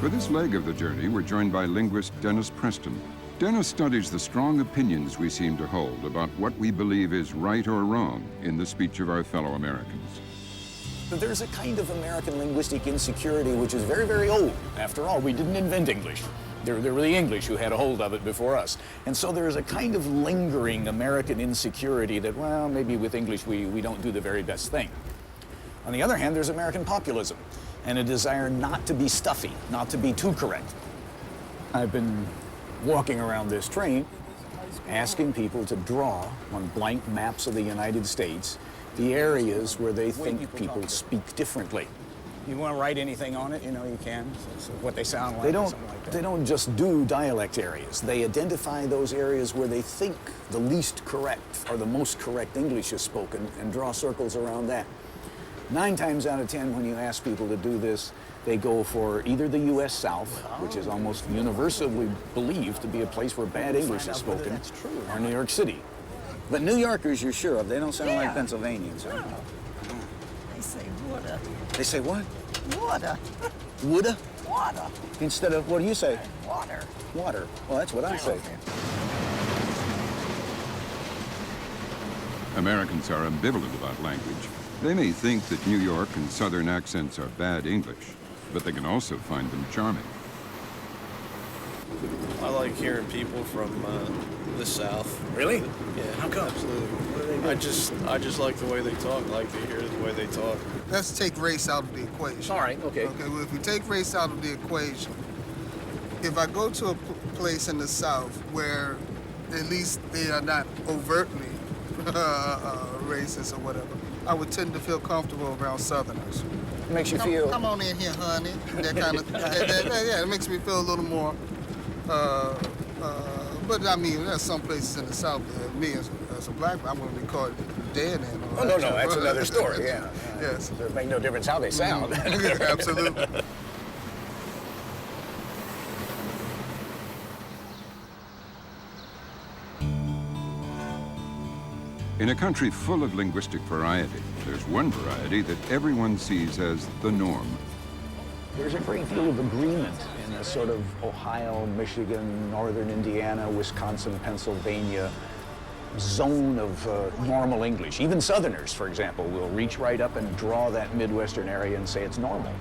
For this leg of the journey, we're joined by linguist Dennis Preston. Dennis studies the strong opinions we seem to hold about what we believe is right or wrong in the speech of our fellow Americans. There's a kind of American linguistic insecurity which is very, very old. After all, we didn't invent English. There were the English who had a hold of it before us. And so there's a kind of lingering American insecurity that, well, maybe with English we don't do the very best thing. On the other hand, there's American populism and a desire not to be stuffy, not to be too correct. I've been walking around this train asking people to draw on blank maps of the United States the areas where they think people speak differently. You want to write anything on it, you know, you can. So what they sound like. They don't just do dialect areas. They identify those areas where they think the least correct or the most correct English is spoken and draw circles around that. 9 times out of 10, when you ask people to do this, they go for either the U.S. South, which is almost universally believed to be a place where bad English is spoken, or New York City. But New Yorkers, you're sure of, they don't sound like Pennsylvanians, right? They say water. They say what? Water. Woulda? Water. Instead of, what do you say? Water. Water. Well, that's what I say. Americans are ambivalent about language. They may think that New York and Southern accents are bad English, but they can also find them charming. I like hearing people from the South. Really? Yeah. How come? Absolutely. I just like the way they talk. I like to hear the way they talk. Let's take race out of the equation. All right, okay. Okay, well, if we take race out of the equation, if I go to a place in the South where at least they are not overtly racist or whatever, I would tend to feel comfortable around Southerners. It makes you feel... Come on in here, honey. That kind of, yeah, it makes me feel a little more, but I mean, there's some places in the South that me as a black man, I wouldn't be called dead in. Oh, no, that's another story, yeah. Yes. It makes no difference how they sound. Absolutely. In a country full of linguistic variety, there's one variety that everyone sees as the norm. There's a great deal of agreement in a sort of Ohio, Michigan, northern Indiana, Wisconsin, Pennsylvania zone of normal English. Even Southerners, for example, will reach right up and draw that Midwestern area and say it's normal.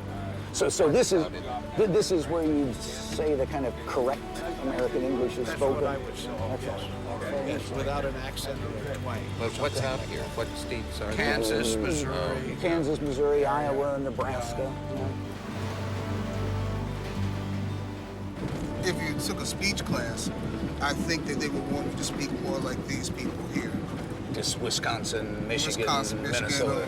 So this is where you say the kind of correct American English is spoken. That's what I would say. Yes, without an accent or twang. But what's out here? What states are there? Kansas, Missouri. Kansas, Missouri, Iowa, Nebraska. If you took a speech class, I think that they would want you to speak more like these people here. Just Wisconsin, Michigan, Minnesota.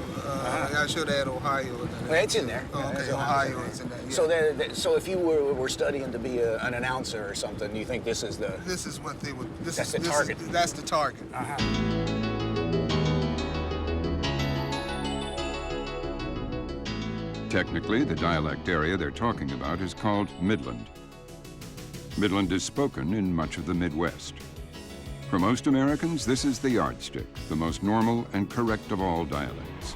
I should add Ohio. Well, it's in there. Oh, okay, Ohio is in there. Yeah. So if you were studying to be an announcer or something, you think this is the... This is what they would... That's the target. That's the target. Technically, the dialect area they're talking about is called Midland. Midland is spoken in much of the Midwest. For most Americans, this is the yardstick, the most normal and correct of all dialects.